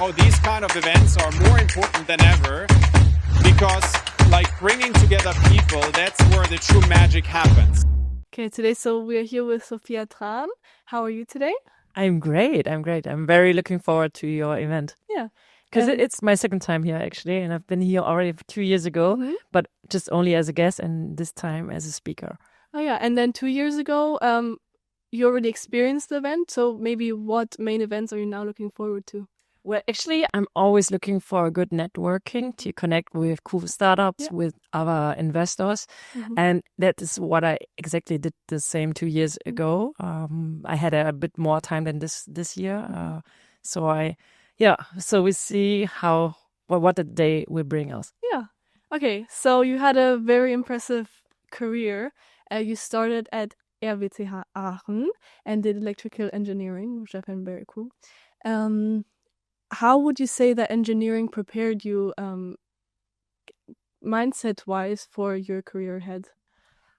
now these kind of events are more important than ever because like bringing together people, that's where the true magic happens. Okay, today so we're here with Sophia Tran. How are you today? I'm great. I'm very looking forward to your event. Yeah. Because it's my second time here, actually, and I've been here already 2 years ago, but just only as a guest and this time as a speaker. Oh, yeah. And then 2 years ago, you already experienced the event. So maybe what main events are you now looking forward to? Well, actually, I'm always looking for good networking to connect with cool startups, with other investors. And that is what I exactly did the same 2 years ago. I had a bit more time than this year. So we see what the day will bring us. Yeah. Okay. So you had a very impressive career. You started at RWTH Aachen and did electrical engineering, which I find very cool. How would you say that engineering prepared you mindset-wise for your career ahead?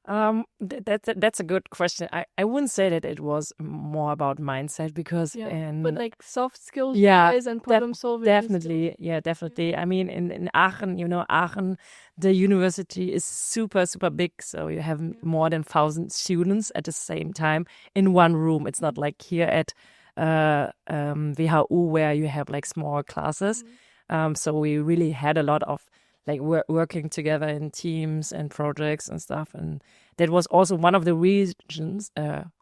That's a good question. I wouldn't say that it was more about mindset because but like soft skills and problem solving. Definitely. I mean, in Aachen, Aachen, the university is super, super big. So you have more than 1,000 students at the same time in one room. It's not like here at WHU where you have like small classes. So we really had a lot of like working together in teams and projects and stuff. And that was also one of the reasons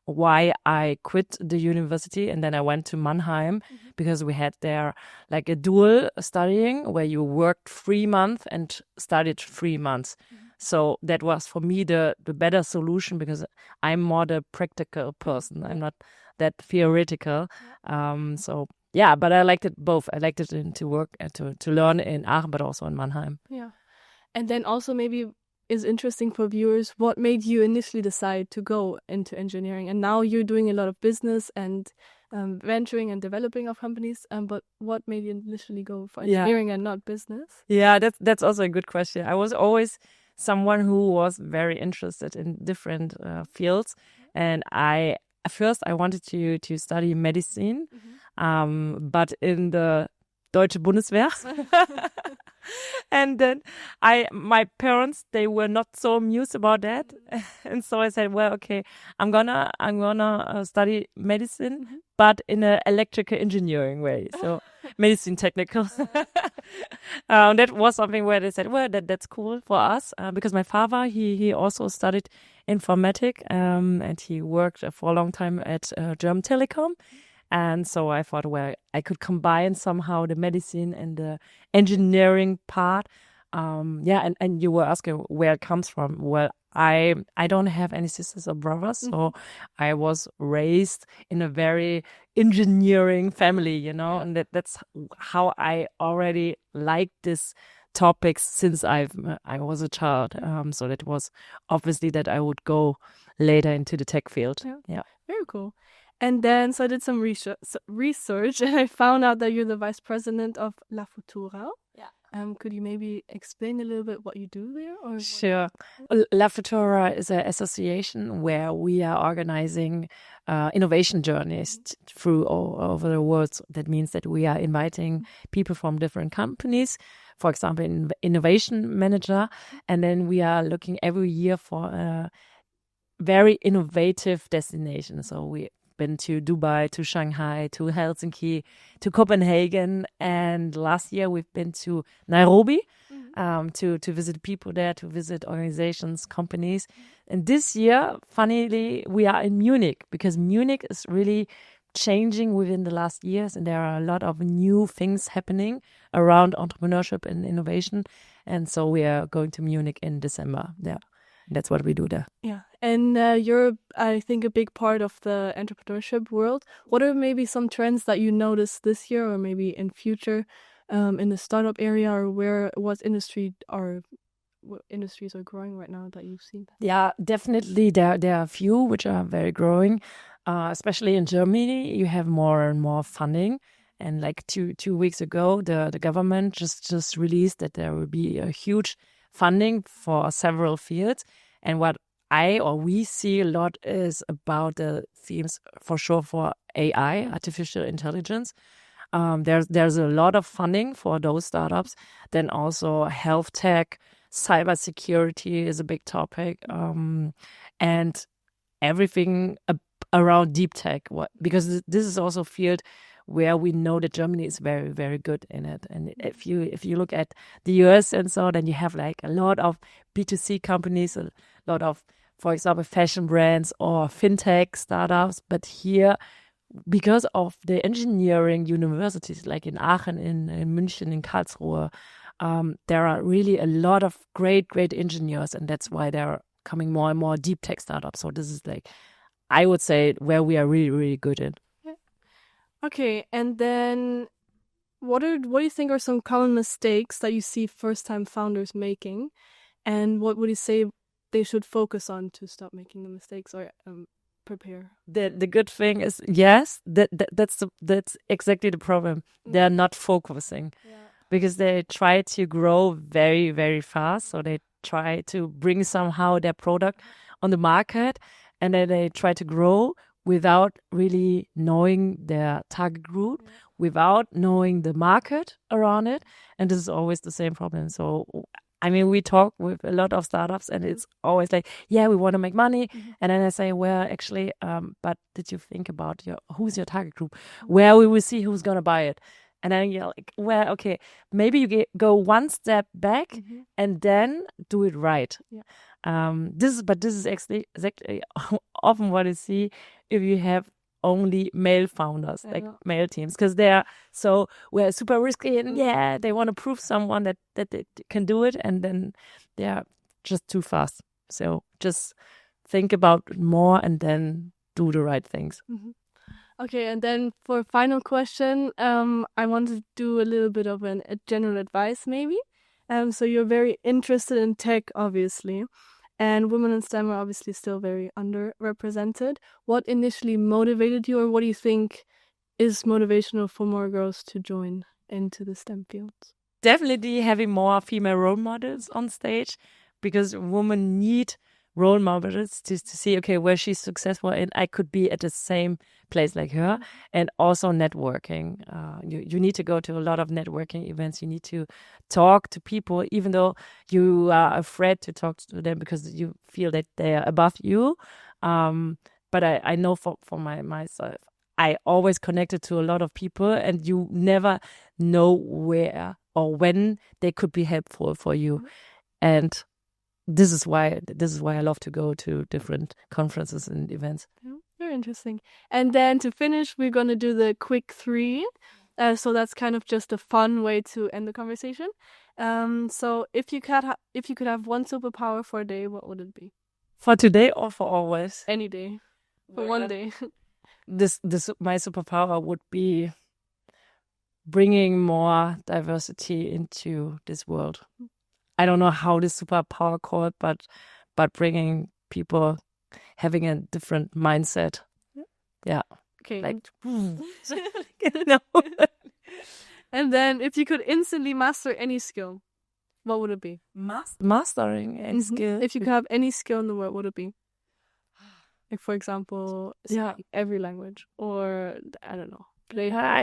why I quit the university. And then I went to Mannheim because we had there like a dual studying where you worked 3 months and studied 3 months. So that was for me the better solution because I'm more the practical person. I'm not that theoretical. But I liked it both. I liked it to work to learn in Aachen, but also in Mannheim. Yeah. And then also maybe is interesting for viewers, what made you initially decide to go into engineering? And now you're doing a lot of business and venturing and developing of companies. But what made you initially go for engineering and not business? Yeah, that's also a good question. I was always someone who was very interested in different fields. And at first I wanted to study medicine. But in the Deutsche Bundeswehr. And then my parents, they were not so amused about that. And so I said, well, okay, I'm gonna study medicine, but in an electrical engineering way. So medicine technical. That was something where they said, well, that's cool for us. Because my father, he also studied informatic, and he worked for a long time at German Telecom. And so I thought, well, I could combine somehow the medicine and the engineering part. And you were asking where it comes from. Well, I don't have any sisters or brothers, so I was raised in a very engineering family, and that's how I already liked this topics since I was a child. So that was obviously that I would go later into the tech field. Yeah. Very cool. And then, so I did some research and I found out that you're the vice president of La Futura. Yeah. Could you maybe explain a little bit what you do there? Or sure. La Futura is an association where we are organizing innovation journeys through all over the world. That means that we are inviting people from different companies, for example, innovation manager, and then we are looking every year for a very innovative destination. So we been to Dubai, to Shanghai, to Helsinki, to Copenhagen, and last year we've been to Nairobi to visit people there, to visit organizations, companies. And this year, funnily, we are in Munich because Munich is really changing within the last years, and there are a lot of new things happening around entrepreneurship and innovation. And so we are going to Munich in December. Yeah. That's what we do there. Yeah. And you're, I think, a big part of the entrepreneurship world. What are maybe some trends that you noticed this year or maybe in future in the startup area, or what industries are growing right now that you've seen? Yeah, definitely. There are a few which are very growing, especially in Germany. You have more and more funding. And like two weeks ago, the government just released that there will be a huge funding for several fields. And what we see a lot is about the themes for sure for AI, artificial intelligence. There's a lot of funding for those startups. Then also health tech, cybersecurity is a big topic, and everything around deep tech. Because this is also a field where we know that Germany is very, very good in it. And if you look at the US and so, then you have like a lot of B2C companies, a lot of, for example, fashion brands or fintech startups. But here, because of the engineering universities, like in Aachen, in München, in Karlsruhe, there are really a lot of great engineers, and that's why there are coming more and more deep tech startups. So this is like, I would say, where we are really, really good in. Okay, and then what do you think are some common mistakes that you see first-time founders making, and what would you say they should focus on to stop making the mistakes or prepare? The good thing is, yes, that's exactly the problem. They're not focusing because they try to grow very, very fast. So they try to bring somehow their product on the market, and then they try to grow without really knowing their target group, without knowing the market around it. And this is always the same problem. So, I mean, we talk with a lot of startups, and it's always like, yeah, we want to make money. And then I say, well, actually, but did you think about who's your target group? Where we will see who's going to buy it. And then you're like, well, okay, maybe you go one step back and then do it right. This is exactly often what I see if you have only male founders, like male teams, because we're super risky, and they want to prove someone that they can do it, and then they are just too fast. So just think about it more and then do the right things. Okay, and then for a final question, I want to do a little bit of a general advice, maybe. So you're very interested in tech, obviously, and women in STEM are obviously still very underrepresented. What initially motivated you, or what do you think is motivational for more girls to join into the STEM fields? Definitely having more female role models on stage, because women need role models to see, okay, where she's successful and I could be at the same place like her. And also networking. You need to go to a lot of networking events. You need to talk to people, even though you are afraid to talk to them because you feel that they are above you. But I know for myself, I always connected to a lot of people, and you never know where or when they could be helpful for you. And this is why I love to go to different conferences and events. Very interesting. And then to finish, we're going to do the quick 3. So that's kind of just a fun way to end the conversation. So if you could have one superpower for a day, what would it be? For today or for always? Any day. For one day. My superpower would be bringing more diversity into this world. I don't know how this superpower called, but bringing people having a different mindset. Yeah. Okay. Like, And then if you could instantly master any skill, what would it be? Mastering any skill. If you could have any skill in the world, what would it be? Like, for example, every language, or I don't know.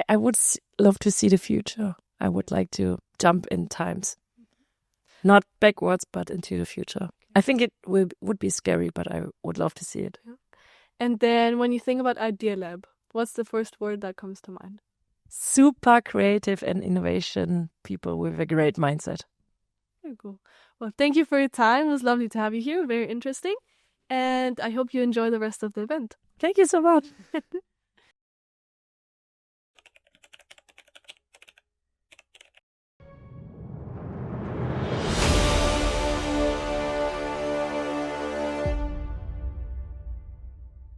I would love to see the future. I would like to jump in times. Not backwards, but into the future. I think it would be scary, but I would love to see it. And then when you think about IdeaLab, what's the first word that comes to mind? Super creative and innovation people with a great mindset. Very cool. Well, thank you for your time. It was lovely to have you here. Very interesting. And I hope you enjoy the rest of the event. Thank you so much.